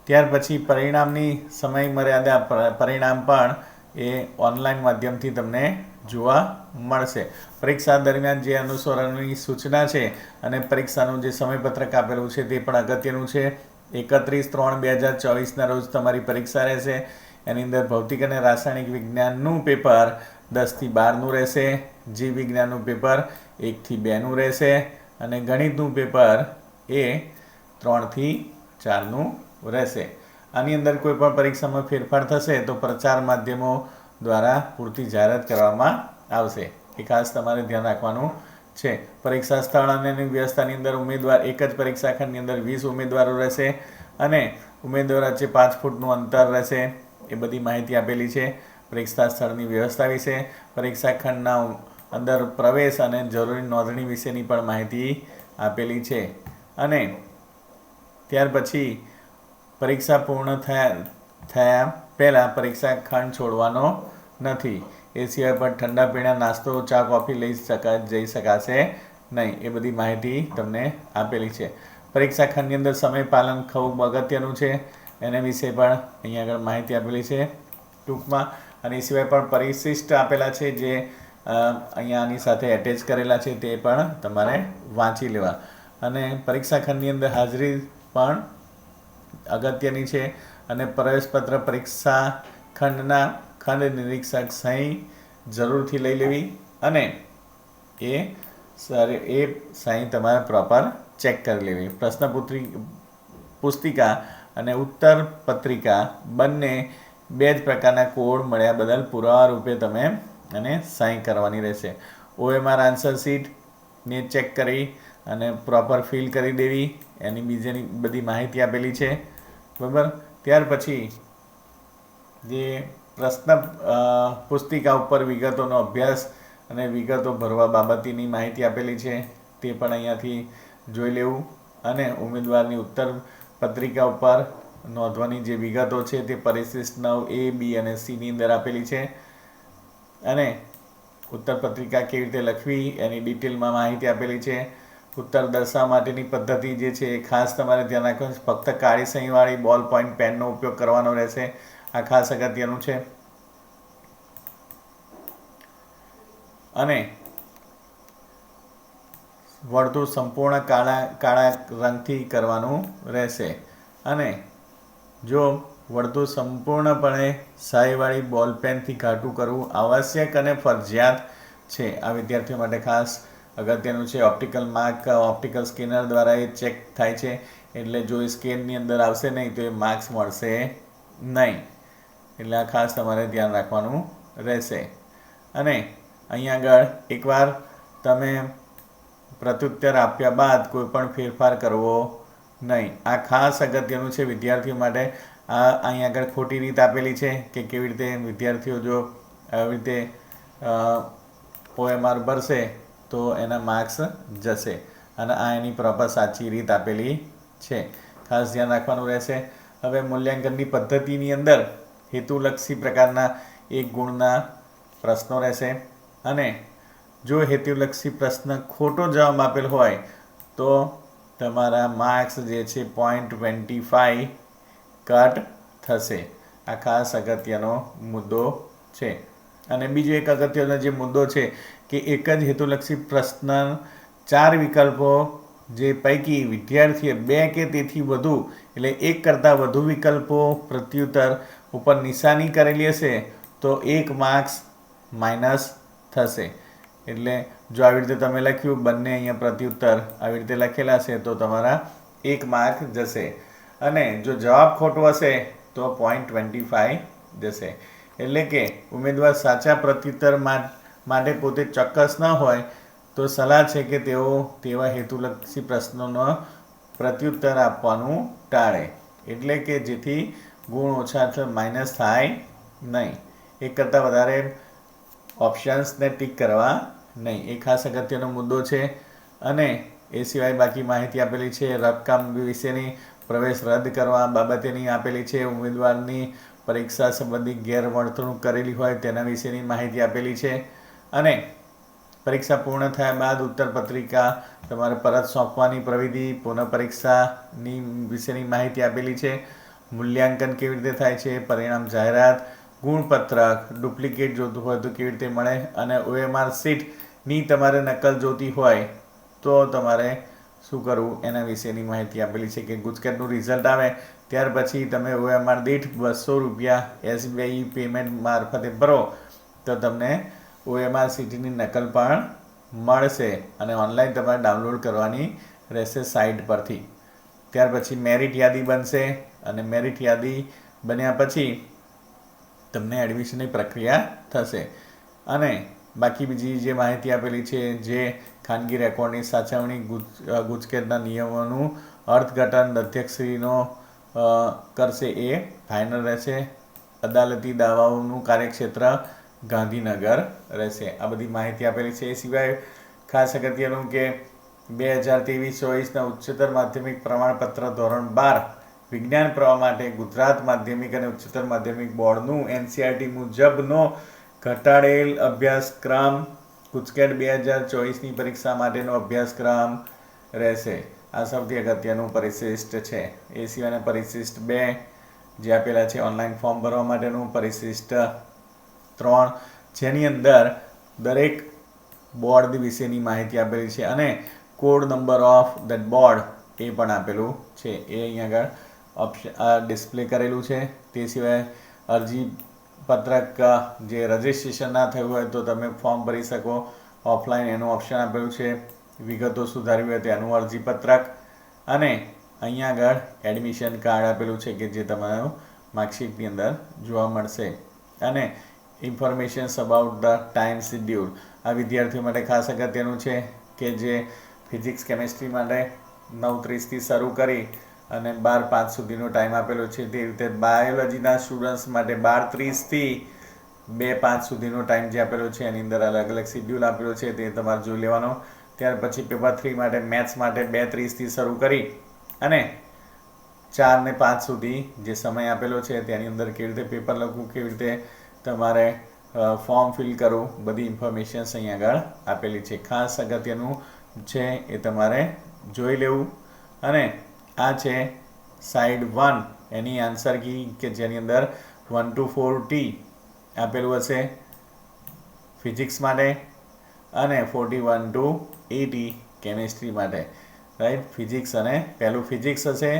ત્યાર પછી પરિણામની સમયમર્યાદા, પરિણામ પણ એ ઓનલાઈન માધ્યમથી તમને જોવા મળશે. પરીક્ષા દરમિયાન જે અનુસરણની સૂચના છે અને પરીક્ષાનું જે સમયપત્રક આપેલું છે તે પણ અગત્યનું છે. 31/3/2024ના રોજ તમારી પરીક્ષા રહેશે. એની અંદર ભૌતિક અને રાસાયણિક વિજ્ઞાનનું પેપર 10થી 12નું રહેશે. જીવ વિજ્ઞાનનું પેપર 1થી 2નું રહેશે. અને ગણિતનું પેપર એ 3થી 4નું રહેશે. આની અંદર કોઈ પણ પરીક્ષામાં ફેરફાર થશે તો પ્રચાર માધ્યમો દ્વારા પૂરતી જાહેરાત કરવામાં આવશે. એ ખાસ તમારે ધ્યાન રાખવાનું છે. પરીક્ષા સ્થળ અને વ્યવસ્થાની અંદર ઉમેદવાર એક જ પરીક્ષા ખંડની અંદર 20 ઉમેદવારો રહેશે અને ઉમેદવાર વચ્ચે 5 ફૂટનું અંતર રહેશે. એ બધી માહિતી આપેલી છે. પરીક્ષા સ્થળની વ્યવસ્થા વિશે, પરીક્ષા ખંડના અંદર પ્રવેશ અને જરૂરી નોંધણી વિશેની પણ માહિતી આપેલી છે. અને ત્યાર પછી પરીક્ષા પૂર્ણ થયા પહેલાં પરીક્ષા ખંડ છોડવાનો નથી. એ સિવાય પણ ઠંડા પીણા, નાસ્તો, ચા, કોફી જઈ શકાશે નહીં. એ બધી માહિતી તમને આપેલી છે. પરીક્ષા ખંડની અંદર સમય પાલન ખૂબ અગત્યનું છે. એના વિશે પણ અહીંયા આગળ માહિતી આપેલી છે ટૂંકમાં. અને એ સિવાય પણ પરિશિષ્ટ આપેલા છે જે અહીંયા આની સાથે એટેચ કરેલા છે, તે પણ તમારે વાંચી લેવા. અને પરીક્ષા ખંડની અંદર હાજરી પણ અગત્યની છે. અને પ્રવેશપત્ર પરીક્ષા ખંડના ખંડ નિરીક્ષક સહી જરૂરથી લઈ લેવી અને એ સહી તમારે પ્રોપર ચેક કરી લેવી. પુસ્તિકા અને ઉત્તર પત્રિકા બંને 2 જ પ્રકારના કોડ મળ્યા બદલ પુરાવા રૂપે તમે એને સહી કરવાની રહેશે. OMR આન્સર શીટને ચેક કરી અને પ્રોપર ફિલ કરી દેવી. એની બીજીની બધી માહિતી આપેલી છે, બરાબર. ત્યાર પછી જે પ્રશ્ન પુસ્તિકા ઉપર વિગતોનો અભ્યાસ અને વિગતો ભરવા બાબતની માહિતી આપેલી છે તે પણ અહીંયાથી જોઈ લેવું. અને ઉમેદવારની ઉત્તર પત્રિકા ઉપર નોંધવાની જે વિગતો છે તે પરિશિષ્ટ 9A, B અને Cની અંદર આપેલી છે. અને ઉત્તર પત્રિકા કેવી રીતે લખવી એની ડિટેલમાં માહિતી આપેલી છે. ઉત્તર દર્શાવવા માટેની પદ્ધતિ જે છે એ ખાસ તમારે ધ્યાન રાખવાનું છે. ફક્ત કાળી સહીવાળી બોલ પોઈન્ટ પેનનો ઉપયોગ કરવાનો રહેશે. આ ખાસ અગત્યનું છે. અને વર્તુળ સંપૂર્ણ કાળા રંગથી કરવાનું રહેશે. અને જો વર્તુળ સંપૂર્ણપણે શાહીવાળી બોલ પેનથી ઘાટું કરવું આવશ્યક અને ફરજિયાત છે. આ વિદ્યાર્થીઓ માટે ખાસ અગત્યનું છે. ઓપ્ટિકલ માર્ક ઓપ્ટિકલ સ્કેનર દ્વારા એ ચેક થાય છે. એટલે જો એ સ્કેનની અંદર આવશે નહીં તો એ માર્ક્સ મળશે નહીં. એટલે આ ખાસ તમારે ધ્યાન રાખવાનું રહેશે. અને અહીંયા આગળ એકવાર તમે પ્રત્યુત્તર આપ્યા બાદ કોઈ પણ ફેરફાર કરવો નહીં. આ ખાસ અગત્યનું છે વિદ્યાર્થીઓ માટે. આ અહીંયા આગળ ખોટી રીત આપેલી છે કે કેવી રીતે વિદ્યાર્થીઓ જો આવી રીતે OMR ભરશે તો એના માર્ક્સ જશે. અને આ એની પ્રોપર સાચી રીત આપેલી છે. ખાસ ધ્યાન રાખવાનું રહેશે. હવે મૂલ્યાંકનની પદ્ધતિની અંદર હેતુલક્ષી પ્રકારના 1 ગુણના પ્રશ્નો રહેશે. અને જો હેતુલક્ષી પ્રશ્ન ખોટો જવાબ આપેલ હોય તો તમારા માર્ક્સ જે છે 0.25 કટ થશે. આ ખાસ અગત્યનો મુદ્દો છે. અને બીજો એક અગત્યનો જે મુદ્દો છે કે એક જ હેતુલક્ષી પ્રશ્ન 4 વિકલ્પો જે પૈકી વિદ્યાર્થીએ 2 કે તેથી વધુ એટલે 1 કરતાં વધુ વિકલ્પો પ્રત્યુત્તર ઉપર નિશાની કરેલી હશે તો 1 માર્ક્સ માઇનસ થશે. એટલે જો આવી રીતે તમે લખ્યું બંને અહીંયા પ્રત્યુત્તર આવી રીતે લખેલા છે તો તમારા 1 માર્ક જશે. અને જો જવાબ ખોટો હશે તો 0.25 જશે. એટલે કે ઉમેદવાર સાચા પ્રત્યુત્તર માટે પોતે ચોક્કસ ન હોય તો સલાહ છે કે તેઓ તેવા હેતુલક્ષી પ્રશ્નોનો પ્રત્યુત્તર આપવાનું ટાળે. એટલે કે જેથી ગુણ ઓછા અથવા માઇનસ થાય નહીં. 1 કરતાં વધારે ઓપ્શન્સને ટીક કરવા નહીં. એ ખાસ અગત્યનો મુદ્દો છે. અને એ સિવાય બાકી માહિતી આપેલી છે. રદકામ વિશેની પ્રવેશ રદ કરવા બાબતેની આપેલી છે. ઉમેદવારની પરીક્ષા સંબંધી ગેરવર્તણૂક કરેલી હોય તેના વિશેની માહિતી આપેલી છે. અને પરીક્ષા પૂર્ણ થયા બાદ ઉત્તર પત્રિકા તમારે પરત સોંપવાની પ્રવિધિ, પુનઃ પરીક્ષાની વિશેની માહિતી આપેલી છે. મૂલ્યાંકન કેવી રીતે થાય છે, પરિણામ જાહેરાત, ગુણપત્રક, ડુપ્લિકેટ જોતું હોય તો કેવી રીતે મળે, અને OMR શીટની તમારે નકલ જોતી હોય તો તમારે શું કરવું એના વિશેની માહિતી આપેલી છે. કે ગુજકેટનું રિઝલ્ટ આવે ત્યાર પછી તમે OMR દીઠ 200 રૂપિયા SBI પેમેન્ટ મારફતે ભરો તો તમને OMR શીટની નકલ પણ મળશે. અને ઓનલાઈન તમારે ડાઉનલોડ કરવાની રહેશે સાઇટ પરથી. ત્યાર પછી મેરિટ યાદી બનશે. અને મેરિટ યાદી બન્યા પછી તમને એડમિશનની પ્રક્રિયા થશે. અને બાકી બીજી જે માહિતી આપેલી છે, જે ખાનગી રેકોર્ડની સાચવણી, ગુજકેટના નિયમોનું અર્થઘટન અધ્યક્ષશ્રીનો કરશે એ ફાઇનલ રહેશે. અદાલતી દાવાઓનું કાર્યક્ષેત્ર ગાંધીનગર રહેશે. આ બધી માહિતી આપેલી છે. એ સિવાય ખાસ અગત્યનું કે 2023-24ના ઉચ્ચતર માધ્યમિક પ્રમાણપત્ર ધોરણ 12 વિજ્ઞાન પ્રવાહ માટે ગુજરાત માધ્યમિક અને ઉચ્ચતર માધ્યમિક બોર્ડનું NCERT મુજબનો ઘટાડેલ અભ્યાસક્રમ ગુજકેટ 2024ની પરીક્ષા માટેનો અભ્યાસક્રમ રહેશે. આ સૌથી અગત્યનું પરિશિષ્ટ છે. એ સિવાયના પરિશિષ્ટ 2 જે આપેલા છે ઓનલાઈન ફોર્મ ભરવા માટેનું, પરિશિષ્ટ 3 જેની અંદર દરેક બોર્ડ વિશેની માહિતી આપેલી છે અને code number of that board એ પણ આપેલું છે. એ અહીંયા આગળ ઓપ્શન ડિસ્પ્લે કરેલું છે. તે સિવાય અરજી પત્રક જે રજિસ્ટ્રેશન ના થયું હોય તો તમે ફોર્મ ભરી શકો ઓફલાઈન, એનું ઓપ્શન આપેલું છે. વિગતો સુધારવી હોય તેનું અરજીપત્રક. અને અહીંયા આગળ એડમિશન કાર્ડ આપેલું છે કે જે તમારું માર્કશીટની અંદર જોવા મળશે. અને informations about the time schedule આ વિદ્યાર્થીઓ માટે ખાસ અગત્યનું છે કે જે ફિઝિક્સ કેમેસ્ટ્રી માટે 9:30થી શરૂ કરી અને 12:05 સુધીનો ટાઈમ આપેલો છે. તે રીતે બાયોલોજીના સ્ટુડન્ટ્સ માટે 12:30 થી 2:05 સુધીનો ટાઈમ જે આપેલો છે એની અંદર અલગ અલગ શિડ્યુલ આપેલો છે તે તમારે જોઈ લેવાનો. ત્યાર પછી પેપર 3 માટે મેથ્સ માટે 2:30 થી શરૂ કરી અને 4 ને 5 સુધી જે સમય આપેલો છે તેની અંદર કેવી રીતે પેપર લખવું, કેવી રીતે તમારે ફોર્મ ફિલ કરવું, બધી ઇન્ફોર્મેશન્સ અહીં આગળ આપેલી છે. ખાસ અગત્યનું છે એ તમારે જોઈ લેવું. અને આ છે સાઈડ 1 એની આન્સર કી કે જેની અંદર 1 to 4T આપેલું હશે ફિઝિક્સ માટે અને 41 to 80 કેમેસ્ટ્રી માટે. રાઈટ, ફિઝિક્સ અને પહેલું ફિઝિક્સ હશે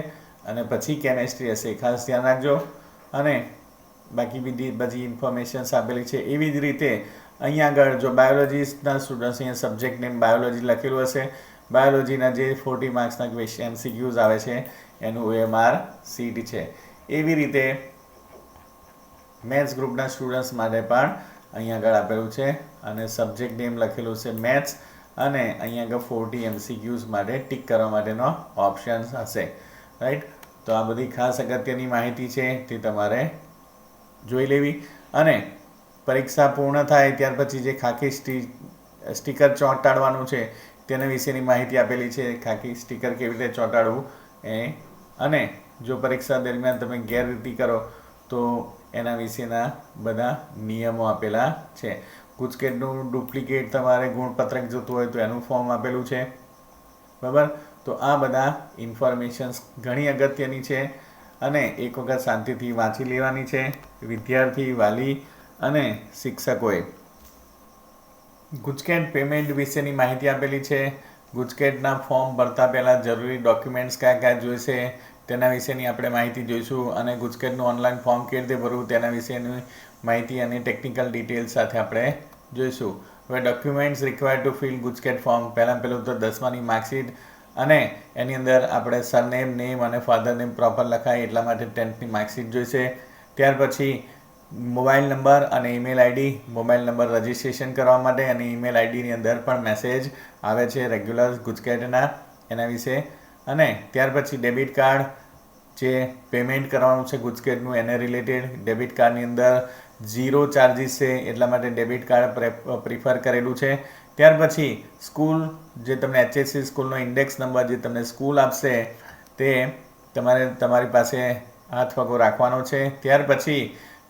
અને પછી કેમેસ્ટ્રી હશે, ખાસ ધ્યાન રાખજો. અને બાકી બધી ઇન્ફોર્મેશન્સ આપેલી છે. એવી જ રીતે અહીંયા આગળ જો બાયોલોજીના સ્ટુડન્ટ્સ અહીંયા સબ્જેક્ટ નેમ બાયોલોજી લખેલું હશે, બાયોલોજીના જે 40 માર્ક્સના ક્વેશ્ચન MCQs આવે છે એનું OMR સીટ છે. એવી રીતે મેથ્સ ગ્રુપના સ્ટુડન્ટ્સ માટે પણ અહીંયા આગળ આપેલું છે અને સબ્જેક્ટ નેમ લખેલું છે મેથ્સ અને અહીંયા આગળ 40 MCQs માટે ટીક કરવા માટેનો ઓપ્શન હશે. રાઈટ, તો આ બધી ખાસ અગત્યની માહિતી છે તે તમારે જોઈ લેવી. અને પરીક્ષા પૂર્ણ થાય ત્યાર પછી જે ખાકી સ્ટીકર ચોંટાડવાનું છે તેના વિશેની માહિતી આપેલી છે. ખાકી સ્ટીકર કેવી રીતે ચોંટાડવું એ, અને જો પરીક્ષા દરમિયાન તમે ગેરરીતિ કરો તો એના વિશેના બધા નિયમો આપેલા છે. ગુજકેટનું ડુપ્લિકેટ તમારે ગુણપત્રક જોતું હોય તો એનું ફોર્મ આપેલું છે. બરાબર, તો આ બધા ઇન્ફોર્મેશન્સ ઘણી અગત્યની છે અને એક વખત શાંતિથી વાંચી લેવાની છે વિદ્યાર્થી, વાલી અને શિક્ષકોએ. ગુજકેટ પેમેન્ટ વિશેની માહિતી આપેલી છે. ગુજકેટના ફોર્મ ભરતા પહેલાં જરૂરી ડોક્યુમેન્ટ્સ કયા કયા જોઈશે તેના વિશેની આપણે માહિતી જોઈશું. અને ગુજકેટનું ઓનલાઈન ફોર્મ કેવી રીતે ભરવું તેના વિશેની માહિતી અને ટેકનિકલ ડિટેલ્સ સાથે આપણે જોઈશું. હવે documents required to fill GUJCET form, પહેલું તો 10માની માર્કશીટ અને એની અંદર આપણે સરનેમ, નેમ અને ફાધર નેમ પ્રોપર લખાય એટલા માટે 10th માર્કશીટ જોઈશે. ત્યાર પછી મોબાઈલ નંબર અને email ID, mobile number registration કરવા માટે અને ઈમેલ આઈડીની અંદર પણ મેસેજ આવે છે રેગ્યુલર ગુજકેટના એના વિશે. અને ત્યાર પછી ડેબિટ કાર્ડ જે પેમેન્ટ કરવાનું છે ગુજકેટનું એને રિલેટેડ, ડેબિટ કાર્ડની અંદર 0 ચાર્જીસ છે એટલા માટે ડેબિટ કાર્ડ પ્રિફર કરેલું છે. ત્યાર પછી સ્કૂલ જે તમને HSC સ્કૂલનો ઇન્ડેક્સ નંબર જે તમને સ્કૂલ આપશે તે તમારી પાસે હાથ વગો રાખવાનો છે. ત્યાર પછી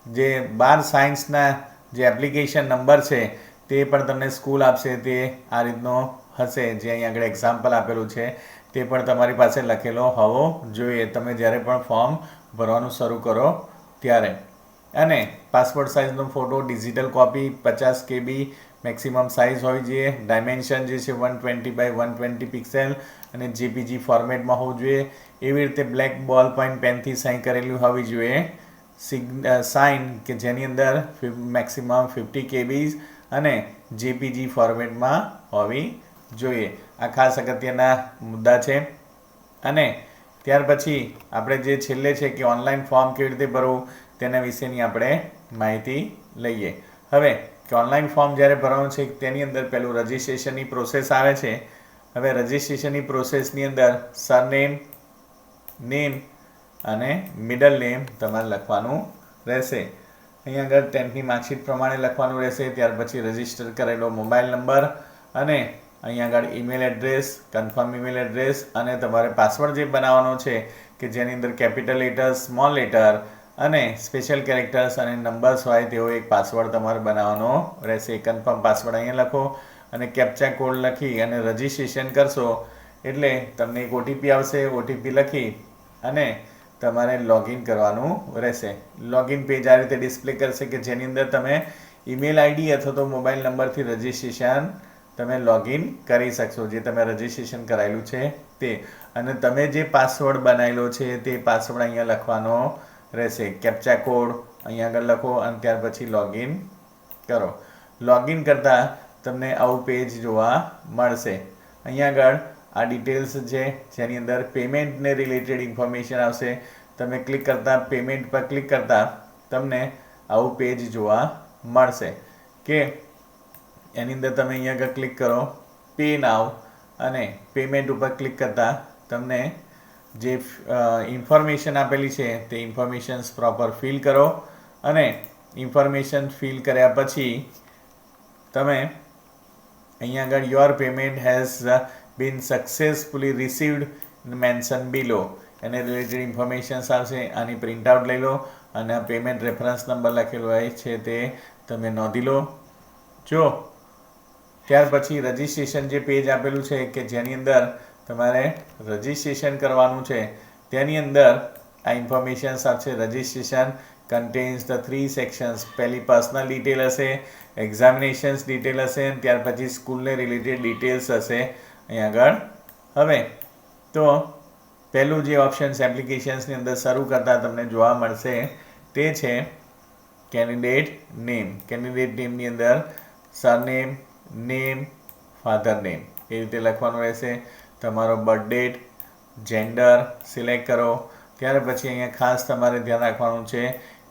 જે 12 સાયન્સના જે એપ્લિકેશન નંબર છે તે પણ તમને સ્કૂલ આપશે તે આ રીતનો હશે, જે અહીં આગળ એક્ઝામ્પલ આપેલું છે તે પણ તમારી પાસે લખેલો હોવો જોઈએ તમે જ્યારે પણ ફોર્મ ભરવાનું શરૂ કરો ત્યારે. અને પાસપોર્ટ સાઇઝનો photo digital copy 50 KB maximum size હોવી જોઈએ. ડાયમેન્શન જે છે 120 by 120 પિક્સેલ અને JPG ફોર્મેટમાં હોવું જોઈએ. એવી રીતે બ્લેક બોલ પોઈન્ટ પેનથી સાઇન કરેલી હોવી જોઈએ. સાઇન કે જેની અંદર મેક્સિમમ 50 KB અને JPG ફોર્મેટમાં હોવી જોઈએ. આ ખાસ અગત્યના મુદ્દા છે. અને ત્યાર પછી આપણે જે છેલ્લે છે કે ઓનલાઈન ફોર્મ કેવી રીતે ભરવું તેના વિશેની આપણે માહિતી લઈએ. હવે કે ઓનલાઈન ફોર્મ જ્યારે ભરવાનું છે તેની અંદર પહેલું રજિસ્ટ્રેશનની પ્રોસેસ આવે છે. હવે રજિસ્ટ્રેશનની પ્રોસેસની અંદર સરનેમ, નેમ અને મિડલ નેમ તમારે લખવાનું રહેશે. અહીં આગળ 10th માર્કશીટ પ્રમાણે લખવાનું રહેશે. ત્યાર પછી રજિસ્ટર કરેલો મોબાઈલ નંબર અને અહીં આગળ email address, confirm email address અને તમારે પાસવર્ડ જે બનાવવાનો છે કે જેની અંદર કેપિટલ લેટર, સ્મોલ લેટર અને સ્પેશિયલ કેરેક્ટર્સ અને નંબર્સ હોય તેવો એક પાસવર્ડ તમારે બનાવવાનો રહેશે. કન્ફર્મ પાસવર્ડ અહીંયા લખો અને કેપ્ચા કોડ લખી અને રજિસ્ટ્રેશન કરશો એટલે તમને એક OTP આવશે. OTP લખી અને તમારે લોગિન કરવાનું રહેશે. લોગિન પેજ આ રીતે ડિસ્પ્લે કરશે કે જેની અંદર તમે ઈમેલ આઈડી અથવા તો મોબાઈલ નંબરથી રજિસ્ટ્રેશન તમે લોગિન કરી શકશો, જે તમે રજિસ્ટ્રેશન કરાયેલું છે તે. અને તમે જે પાસવર્ડ બનાવેલો છે તે પાસવર્ડ અહીંયા લખવાનો રહેશે. કેપ્ચા કોડ અહીંયા આગળ લખો અને ત્યાર પછી લોગિન કરો. લોગિન કરતાં તમને આવું પેજ જોવા મળશે. અહીંયા આગળ આ ડિટેલ્સ છે જેની અંદર પેમેન્ટને રિલેટેડ ઇન્ફોર્મેશન આવશે. તમે ક્લિક કરતાં પેમેન્ટ પર ક્લિક કરતાં તમને આવું પેજ જોવા મળશે કે એની અંદર તમે અહીંયા આગળ ક્લિક કરો પે નાવ અને પેમેન્ટ ઉપર ક્લિક કરતાં તમને જે ઇન્ફોર્મેશન આપેલી છે તે ઇન્ફોર્મેશન્સ પ્રોપર ફિલ કરો અને ઇન્ફોર્મેશન ફિલ કર્યા પછી તમે અહીંયા આગળ your payment has been successfully received mention below એને રિલેટેડ ઇન્ફોર્મેશન્સ આવશે. આની પ્રિન્ટઆઉટ લઈ લો અને આ પેમેન્ટ રેફરન્સ નંબર લખેલો હોય છે તે તમે નોંધી લો. જો ત્યાર પછી રજિસ્ટ્રેશન જે પેજ આપેલું છે કે જેની અંદર તમારે રજિસ્ટ્રેશન કરવાનું છે તેની અંદર આ ઇન્ફોર્મેશન્સ આપશે. Registration contains the 3 sections. પહેલી પર્સનલ ડિટેલ હશે, એક્ઝામિનેશન્સ ડિટેલ હશે, ત્યાર પછી સ્કૂલને રિલેટેડ ડિટેલ્સ હશે અહીં આગળ. હવે તો પહેલું જે ઓપ્શન્સ એપ્લિકેશન્સની અંદર શરૂ કરતાં તમને જોવા મળશે તે છે કેન્ડિડેટ નેમ. કેન્ડિડેટ નેમની અંદર સરનેમ, નેમ, ફાધર નેમ એ રીતે લખવાનું રહેશે. તમારો બર્થ ડેટ, જેન્ડર સિલેક્ટ કરો. ત્યાર પછી અહીંયા ખાસ તમારે ધ્યાન રાખવાનું છે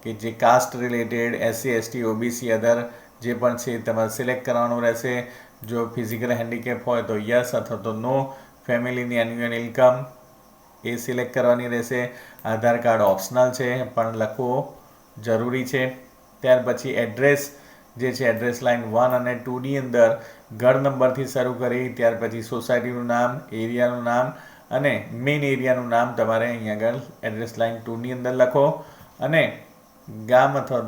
કે જે caste related SC ST OBC other જે પણ છે તમારે સિલેક્ટ કરવાનું રહેશે. જો ફિઝિકલ હેન્ડીકેપ હોય તો યસ અથવા તો નો. ફેમિલીની એન્યુઅલ ઇન્કમ એ સિલેક્ટ કરવાની રહેશે. આધાર કાર્ડ ઓપ્શનલ છે પણ લખવો જરૂરી છે. ત્યાર પછી એડ્રેસ જે છે એડ્રેસ લાઇન 1 અને 2ની અંદર ઘર નંબરથી શરૂ કરી ત્યાર પછી સોસાયટીનું નામ, એરિયાનું નામ અને મેઇન એરિયાનું નામ તમારે અહીં આગળ એડ્રેસ લાઇન 2ની અંદર લખો અને ગામ અથવા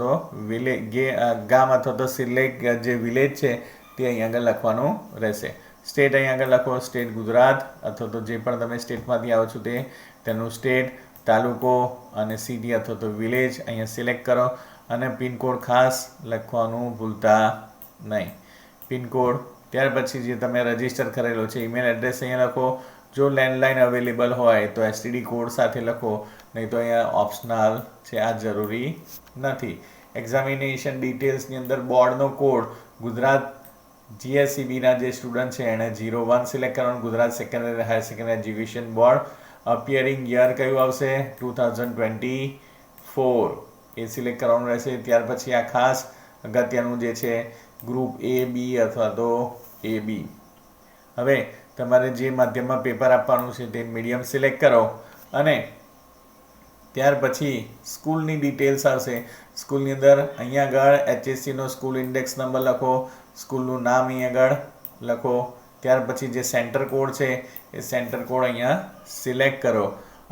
તો સિલેક્ટ જે વિલેજ છે તે અહીં આગળ લખવાનું રહેશે. સ્ટેટ અહીં આગળ લખો. સ્ટેટ ગુજરાત અથવા તો જે પણ તમે સ્ટેટમાંથી આવો છો તેનું સ્ટેટ, તાલુકો અને સિટી અથવા તો વિલેજ અહીંયા સિલેક્ટ કરો અને પિનકોડ ખાસ લખવાનું ભૂલતા નહીં. પિનકોડ. ત્યાર પછી જે તમે રજિસ્ટર કરેલો છે ઈમેલ એડ્રેસ અહીંયા લખો. જો લેન્ડલાઇન અવેલેબલ હોય તો STD કોડ સાથે લખો, નહીં તો અહીંયા ઓપ્શનલ છે, આ જરૂરી નથી. એક્ઝામિનેશન ડિટેલ્સની અંદર બોર્ડનો કોડ ગુજરાત GSEBના જે સ્ટુડન્ટ છે એણે 01 સિલેક્ટ કરવાનું. Gujarat secondary higher secondary education board. Appearing year કયું આવશે? 2024 એ સિલેક્ટ કરવાનું રહેશે. ત્યાર પછી આ ખાસ અગત્યનું જે છે ગ્રુપ A, B અથવા તો AB. હવે તમારે જે માધ્યમમાં પેપર આપવાનું છે તે મીડિયમ સિલેક્ટ કરો અને ત્યાર પછી સ્કૂલની ડિટેલ્સ આવશે. સ્કૂલની અંદર અહીંયા આગળ HSCનો સ્કૂલ ઇન્ડેક્સ નંબર લખો, સ્કૂલનું નામ અહીં આગળ લખો. ત્યાર પછી જે સેન્ટર કોડ છે એ સેન્ટર કોડ અહીંયા સિલેક્ટ કરો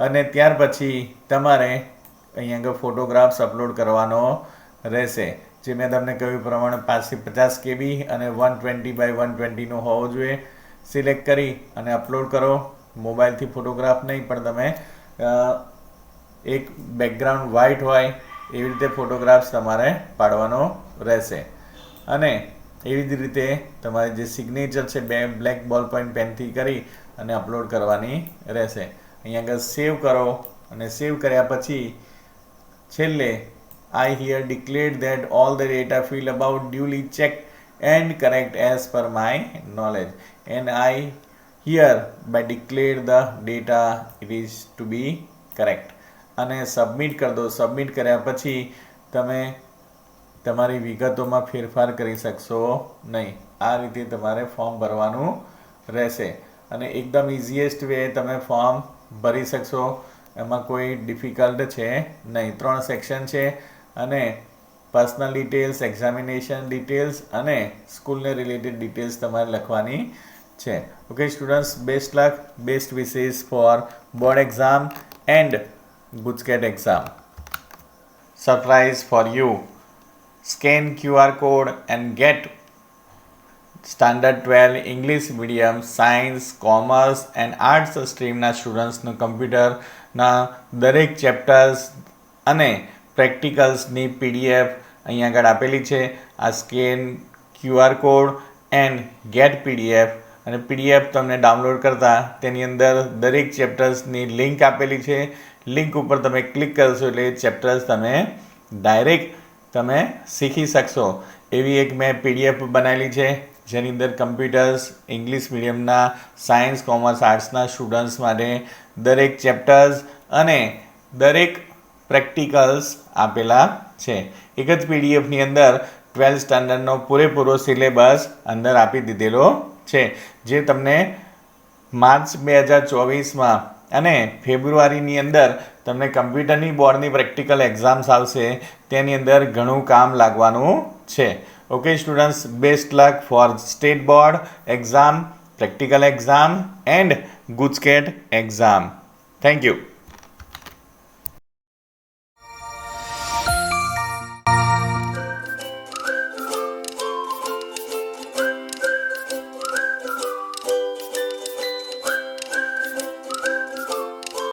અને ત્યાર પછી તમારે અહીંયા આગળ ફોટોગ્રાફ્સ અપલોડ કરવાનો રહેશે. જે મેં તમને કહ્યું પ્રમાણે 5 થી 50 KB અને 120 by 120નો હોવો જોઈએ. સિલેક્ટ કરી અને અપલોડ કરો. મોબાઈલથી ફોટોગ્રાફ નહીં પણ તમે એક બેકગ્રાઉન્ડ વ્હાઇટ હોય એવી રીતે ફોટોગ્રાફ્સ તમારે પાડવાનો રહેશે અને એવી જ રીતે તમારે જે સિગ્નેચર છે બ્લેક બોલ પોઈન્ટ પેનથી કરી અને અપલોડ કરવાની રહેશે. અહીંયા આગળ સેવ કરો અને સેવ કર્યા પછી છેલ્લે I here declared that all the data field about duly checked and correct as per my knowledge and I hereby declare the data it is to be correct અને સબમિટ કરી દો. સબમિટ કર્યા પછી તમે તમારી વિગતોમાં ફેરફાર કરી શકશો નહીં. આ રીતે તમારે ફોર્મ ભરવાનું રહેશે અને એકદમ ઇઝીએસ્ટ વે તમે ફોર્મ ભરી શકશો. એમાં કોઈ ડિફિકલ્ટ છે નહીં. 3 સેક્શન છે અને પર્સનલ ડિટેલ્સ, એક્ઝામિનેશન ડિટેલ્સ અને સ્કૂલને રિલેટેડ ડિટેલ્સ તમારે લખવાની છે. Okay students, best luck, best wishes for board exam and GUJCET exam. Surprise for you. Scan QR code and get standard 12 English medium, science, commerce and arts સ્ટ્રીમના સ્ટુડન્ટ્સનું કમ્પ્યુટરના દરેક chapters અને પ્રેક્ટિકલ્સની PDF અહીંયા આગળ આપેલી છે. આ scan QR code end gate PDF અને PDF તમને ડાઉનલોડ કરતાં તેની અંદર દરેક ચેપ્ટર્સની લિંક આપેલી છે. લિંક ઉપર તમે ક્લિક કરશો એટલે એ ચેપ્ટર્સ તમે ડાયરેક્ટ તમે શીખી શકશો. એવી એક મેં PDF બનાવેલી છે જેની અંદર કમ્પ્યુટર્સ ઇંગ્લિશ મીડિયમના, સાયન્સ, કોમર્સ, આર્ટ્સના સ્ટુડન્ટ્સ માટે દરેક ચેપ્ટર્સ અને દરેક પ્રેક્ટિકલ્સ આપેલા છે. એક જ PDFની અંદર 12 સ્ટાન્ડર્ડનો પૂરેપૂરો સિલેબસ અંદર આપી દીધેલો છે જે તમને માર્ચ 2024માં અને ફેબ્રુઆરીની અંદર તમને કમ્પ્યુટરની બોર્ડની પ્રેક્ટિકલ એક્ઝામ્સ આવશે, તેની અંદર ઘણું કામ લાગવાનું છે. Okay students, best luck four state board exam, practical exam and GUJCET exam. Thank you.